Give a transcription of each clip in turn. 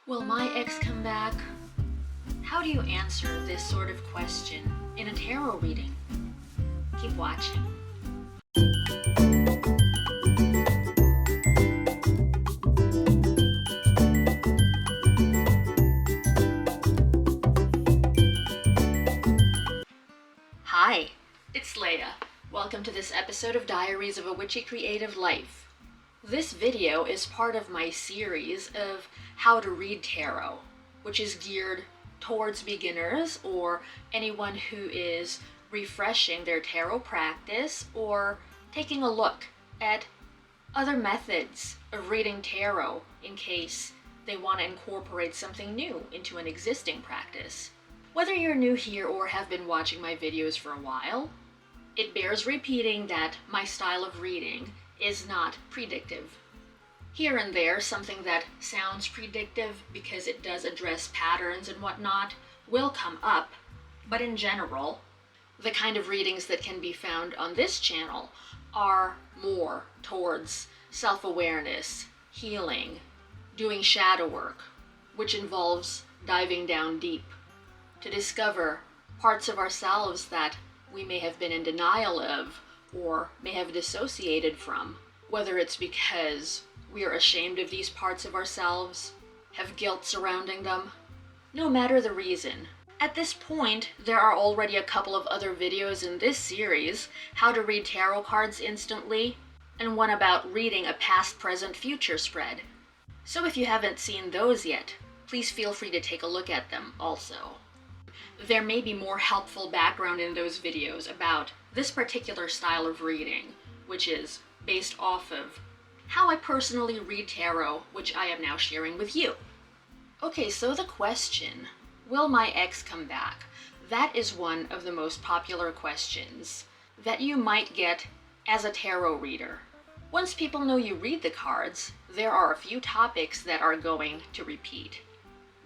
Will my ex come back? How do you answer this sort of question in a tarot reading? Keep watching. Hi, it's Leia. Welcome to this episode of Diaries of a Witchy Creative Life. This video is part of my series of how to read tarot, which is geared towards beginners or anyone who is refreshing their tarot practice or taking a look at other methods of reading tarot in case they want to incorporate something new into an existing practice. Whether you're new here or have been watching my videos for a while, it bears repeating that my style of reading is not predictive. Here and there, something that sounds predictive because it does address patterns and whatnot will come up, but in general, the kind of readings that can be found on this channel are more towards self-awareness, healing, doing shadow work, which involves diving down deep to discover parts of ourselves that we may have been in denial of or may have dissociated from, whether it's because we are ashamed of these parts of ourselves, have guilt surrounding them. No matter the reason. At this point, there are already a couple of other videos in this series, how to read tarot cards instantly, and one about reading a past, present, future spread. So if you haven't seen those yet, please feel free to take a look at them also. There may be more helpful background in those videos about this particular style of reading, which is based off of how I personally read tarot, which I am now sharing with you. Okay, so the question, will my ex come back? That is one of the most popular questions that you might get as a tarot reader. Once people know you read the cards, there are a few topics that are going to repeat.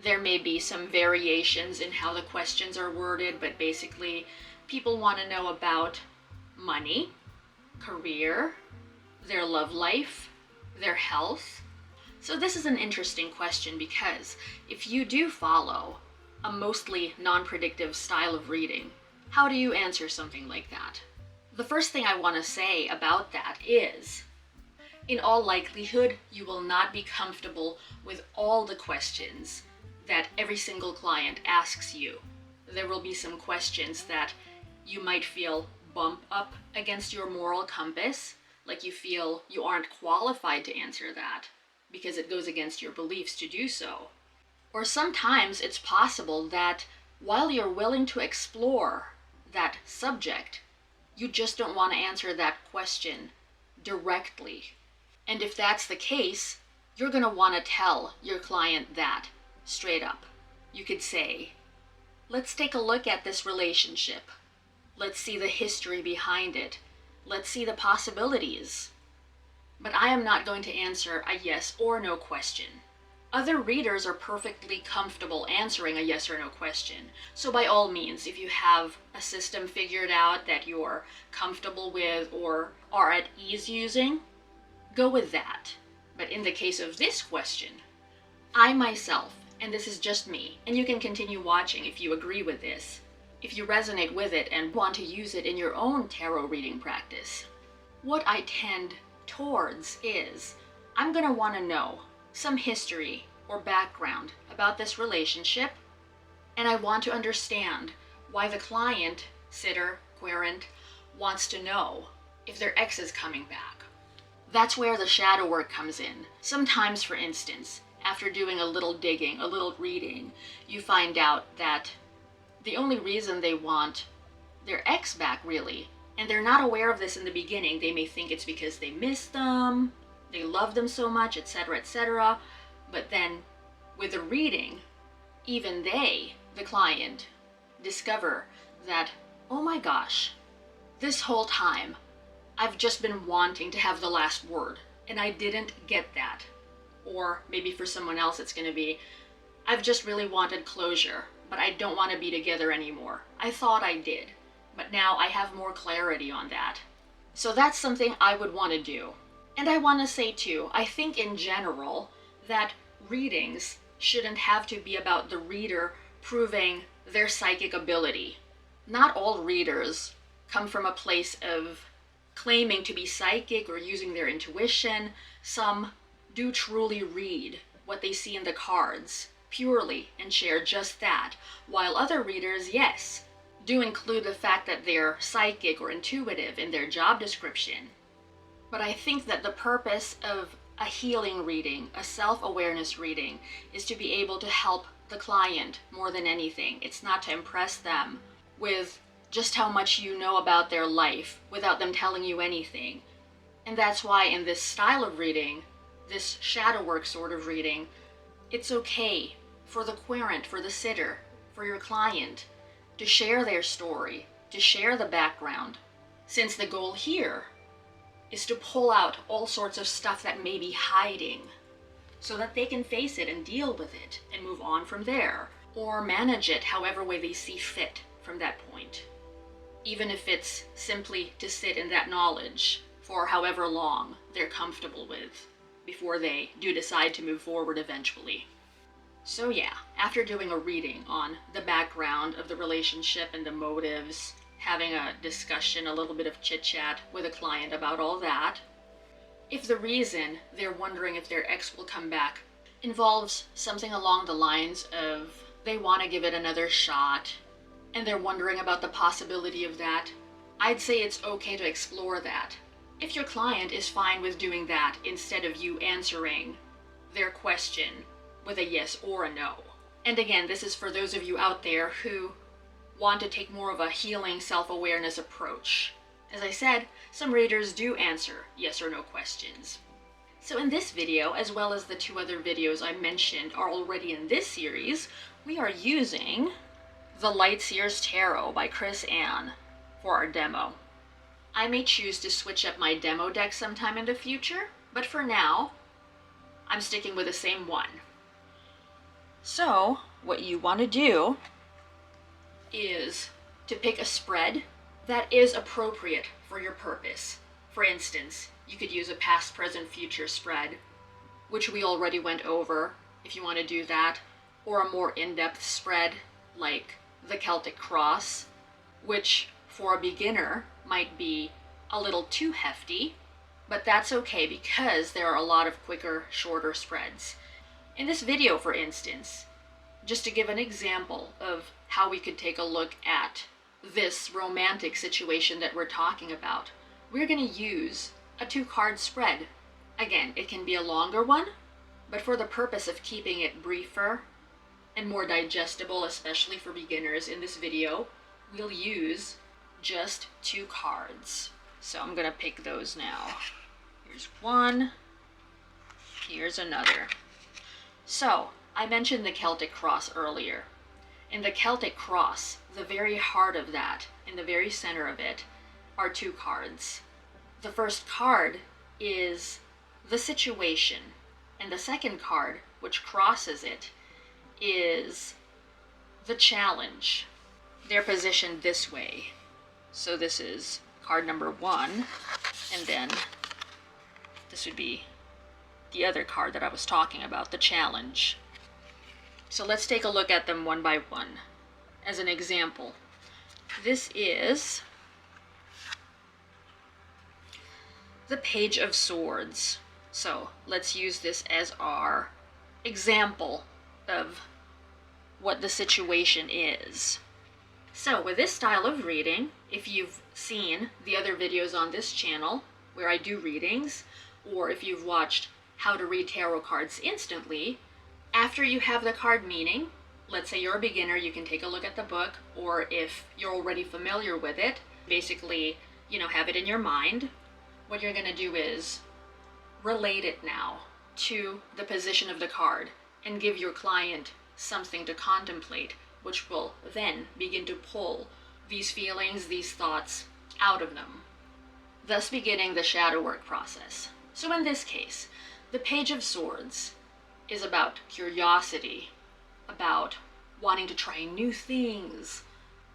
There may be some variations in how the questions are worded, but basically people want to know about money, career, their love life, their health. So this is an interesting question because if you do follow a mostly non-predictive style of reading, how do you answer something like that? The first thing I want to say about that is, in all likelihood, you will not be comfortable with all the questions that every single client asks you. There will be some questions that you might feel bump up against your moral compass, like you feel you aren't qualified to answer that because it goes against your beliefs to do so. Or sometimes it's possible that while you're willing to explore that subject, you just don't want to answer that question directly. And if that's the case, you're going to want to tell your client that straight up. You could say, let's take a look at this relationship. Let's see the history behind it. Let's see the possibilities. But I am not going to answer a yes or no question. Other readers are perfectly comfortable answering a yes or no question. So by all means, if you have a system figured out that you're comfortable with or are at ease using, go with that. But in the case of this question, I myself, and this is just me, and you can continue watching if you agree with this, if you resonate with it and want to use it in your own tarot reading practice. What I tend towards is, I'm going to want to know some history or background about this relationship, and I want to understand why the client, sitter, querent, wants to know if their ex is coming back. That's where the shadow work comes in. Sometimes, for instance, after doing a little digging, a little reading, you find out that the only reason they want their ex back, really, and they're not aware of this in the beginning, they may think it's because they miss them, they love them so much, etc., but then with the reading, even they, the client, discover that, oh my gosh, this whole time, I've just been wanting to have the last word, and I didn't get that. Or maybe for someone else it's going to be, I've just really wanted closure, but I don't want to be together anymore. I thought I did, but now I have more clarity on that. So that's something I would want to do. And I want to say too, I think in general that readings shouldn't have to be about the reader proving their psychic ability. Not all readers come from a place of claiming to be psychic or using their intuition. Some do truly read what they see in the cards purely and share just that, while other readers, yes, do include the fact that they're psychic or intuitive in their job description. But I think that the purpose of a healing reading, a self-awareness reading, is to be able to help the client more than anything. It's not to impress them with just how much you know about their life without them telling you anything. And that's why in this style of reading, this shadow work sort of reading, it's okay for the querent, for the sitter, for your client to share their story, to share the background, since the goal here is to pull out all sorts of stuff that may be hiding so that they can face it and deal with it and move on from there, or manage it however way they see fit from that point, even if it's simply to sit in that knowledge for however long they're comfortable with before they do decide to move forward eventually. So yeah, after doing a reading on the background of the relationship and the motives, having a discussion, a little bit of chit-chat with a client about all that, if the reason they're wondering if their ex will come back involves something along the lines of they want to give it another shot and they're wondering about the possibility of that, I'd say it's okay to explore that. If your client is fine with doing that instead of you answering their question with a yes or a no. And again, this is for those of you out there who want to take more of a healing self-awareness approach. As I said, some readers do answer yes or no questions. So in this video, as well as the two other videos I mentioned are already in this series, we are using the Lightseer's Tarot by Chris Ann for our demo. I may choose to switch up my demo deck sometime in the future, but for now, I'm sticking with the same one. So, what you want to do is to pick a spread that is appropriate for your purpose. For instance, you could use a past, present, future spread, which we already went over if you want to do that, or a more in-depth spread like the Celtic Cross, which for a beginner might be a little too hefty, but that's okay because there are a lot of quicker, shorter spreads. In this video, for instance, just to give an example of how we could take a look at this romantic situation that we're talking about, we're going to use a 2-card spread. Again, it can be a longer one, but for the purpose of keeping it briefer and more digestible, especially for beginners in this video, we'll use just 2 cards. So I'm going to pick those now. Here's one, here's another. So, I mentioned the Celtic Cross earlier. In the Celtic Cross, the very heart of that, in the very center of it, are 2 cards. The first card is the situation, and the second card, which crosses it, is the challenge. They're positioned this way. So this is card number 1, and then this would be the other card that I was talking about, the challenge. So let's take a look at them one by one. As an example, this is the Page of Swords. So let's use this as our example of what the situation is. So with this style of reading, if you've seen the other videos on this channel where I do readings, or if you've watched How to Read Tarot Cards Instantly, after you have the card meaning, let's say you're a beginner, you can take a look at the book, or if you're already familiar with it, basically, have it in your mind. What you're going to do is relate it now to the position of the card and give your client something to contemplate, which will then begin to pull these feelings, these thoughts out of them, thus beginning the shadow work process. So in this case, the Page of Swords is about curiosity, about wanting to try new things,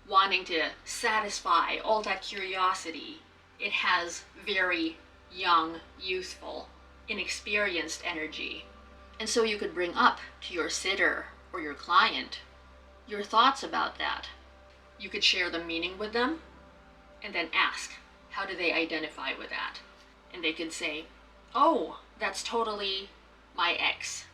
wanting to satisfy all that curiosity. It has very young, youthful, inexperienced energy. And so you could bring up to your sitter or your client your thoughts about that. You could share the meaning with them and then ask, how do they identify with that? And they could say, oh, that's totally my ex.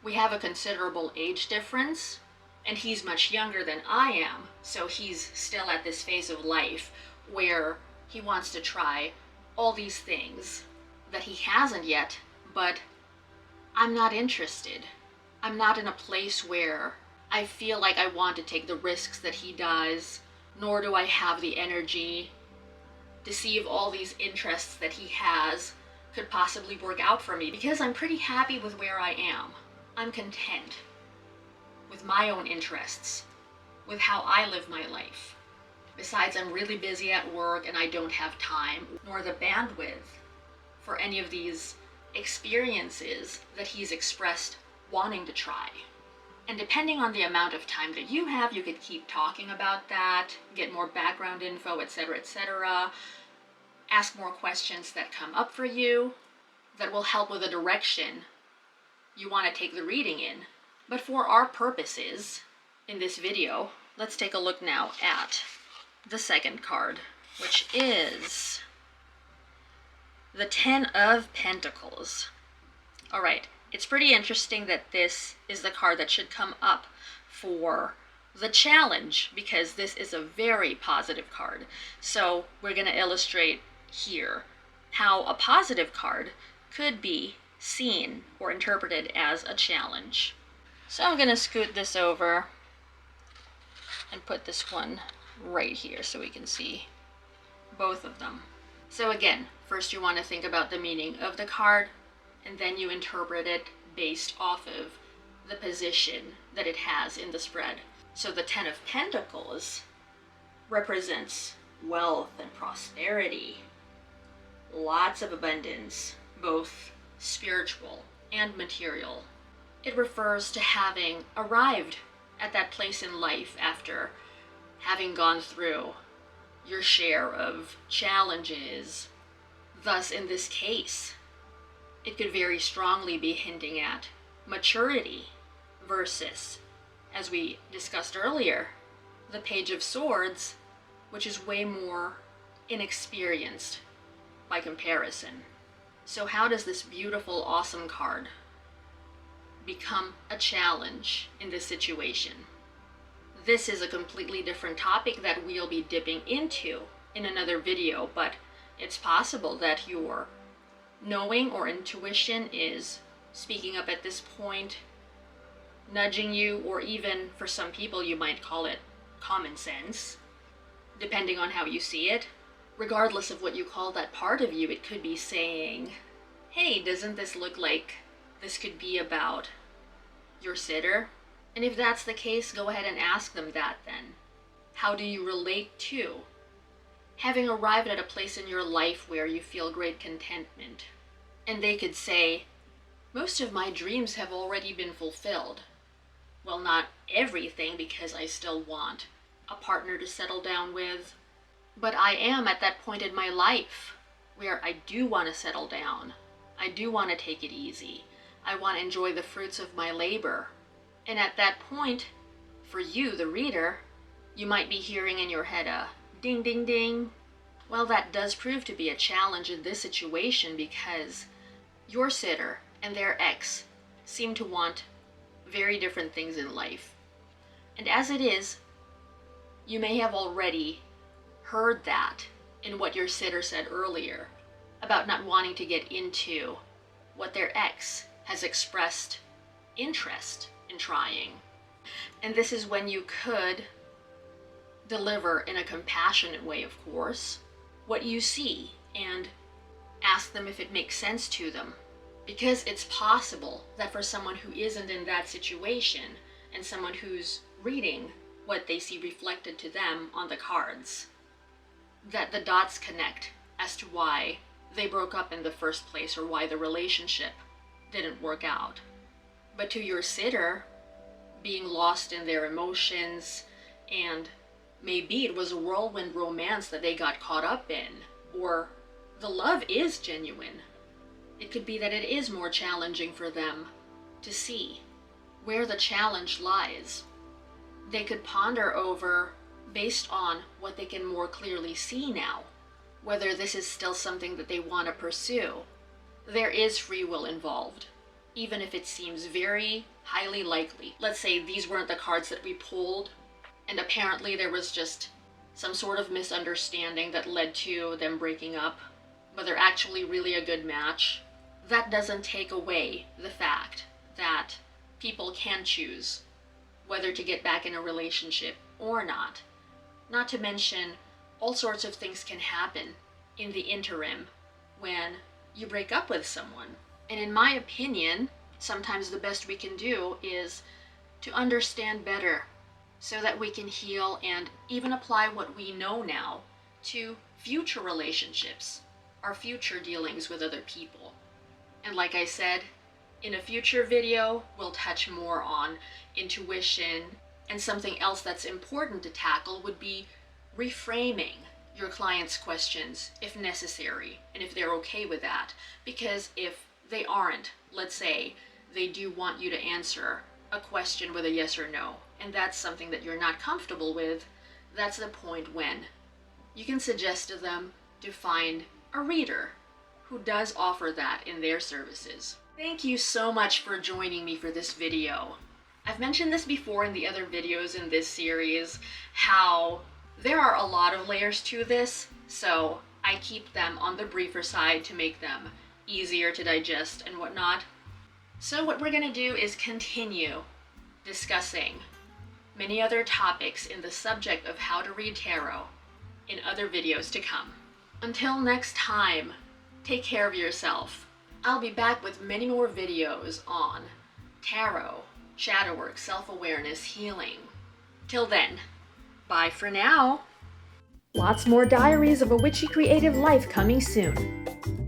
We have a considerable age difference, and he's much younger than I am, so he's still at this phase of life where he wants to try all these things that he hasn't yet, but I'm not interested. I'm not in a place where I feel like I want to take the risks that he does, nor do I have the energy to see if all these interests that he has could possibly work out for me, because I'm pretty happy with where I am. I'm content with my own interests, with how I live my life. Besides, I'm really busy at work and I don't have time nor the bandwidth for any of these experiences that he's expressed wanting to try. And depending on the amount of time that you have, you could keep talking about that, get more background info, etc., etc. Ask more questions that come up for you that will help with the direction you want to take the reading in. But for our purposes in this video, let's take a look now at the second card, which is the Ten of Pentacles. All right, it's pretty interesting that this is the card that should come up for the challenge, because this is a very positive card. So we're going to illustrate here how a positive card could be seen or interpreted as a challenge. So I'm going to scoot this over and put this one right here so we can see both of them. So again, first you want to think about the meaning of the card, and then you interpret it based off of the position that it has in the spread. So the Ten of Pentacles represents wealth and prosperity, lots of abundance, both spiritual and material. It refers to having arrived at that place in life after having gone through your share of challenges. Thus, in this case, it could very strongly be hinting at maturity versus, as we discussed earlier, the Page of Swords, which is way more inexperienced by comparison. So how does this beautiful, awesome card become a challenge in this situation? This is a completely different topic that we'll be dipping into in another video, but it's possible that your knowing or intuition is speaking up at this point, nudging you, or even for some people you might call it common sense, depending on how you see it. Regardless of what you call that part of you, it could be saying, hey, doesn't this look like this could be about your sitter? And if that's the case, go ahead and ask them that then. How do you relate to having arrived at a place in your life where you feel great contentment? And they could say, most of my dreams have already been fulfilled. Well, not everything, because I still want a partner to settle down with. But I am at that point in my life where I do want to settle down. I do want to take it easy. I want to enjoy the fruits of my labor. And at that point, for you, the reader, you might be hearing in your head a ding, ding, ding. Well, that does prove to be a challenge in this situation, because your sitter and their ex seem to want very different things in life. And as it is, you may have already heard that in what your sitter said earlier about not wanting to get into what their ex has expressed interest in trying. And this is when you could deliver in a compassionate way, of course, what you see and ask them if it makes sense to them. Because it's possible that for someone who isn't in that situation and someone who's reading what they see reflected to them on the cards, that the dots connect as to why they broke up in the first place or why the relationship didn't work out. But to your sitter, being lost in their emotions, and maybe it was a whirlwind romance that they got caught up in, or the love is genuine. It could be that it is more challenging for them to see where the challenge lies. They could ponder over, based on what they can more clearly see now, whether this is still something that they want to pursue. There is free will involved, even if it seems very highly likely. Let's say these weren't the cards that we pulled, and apparently there was just some sort of misunderstanding that led to them breaking up, but they're actually really a good match. That doesn't take away the fact that people can choose whether to get back in a relationship or not. Not to mention, all sorts of things can happen in the interim when you break up with someone. And in my opinion, sometimes the best we can do is to understand better so that we can heal and even apply what we know now to future relationships, our future dealings with other people. And like I said, in a future video, we'll touch more on intuition, and something else that's important to tackle would be reframing your client's questions if necessary, and if they're okay with that. Because if they aren't, let's say they do want you to answer a question with a yes or no, and that's something that you're not comfortable with, that's the point when you can suggest to them to find a reader who does offer that in their services. Thank you so much for joining me for this video. I've mentioned this before in the other videos in this series, how there are a lot of layers to this, so I keep them on the briefer side to make them easier to digest and whatnot. So what we're going to do is continue discussing many other topics in the subject of how to read tarot in other videos to come. Until next time, take care of yourself. I'll be back with many more videos on tarot, shadow work, self-awareness, healing. Till then, bye for now. Lots more Diaries of a Witchy Creative Life coming soon.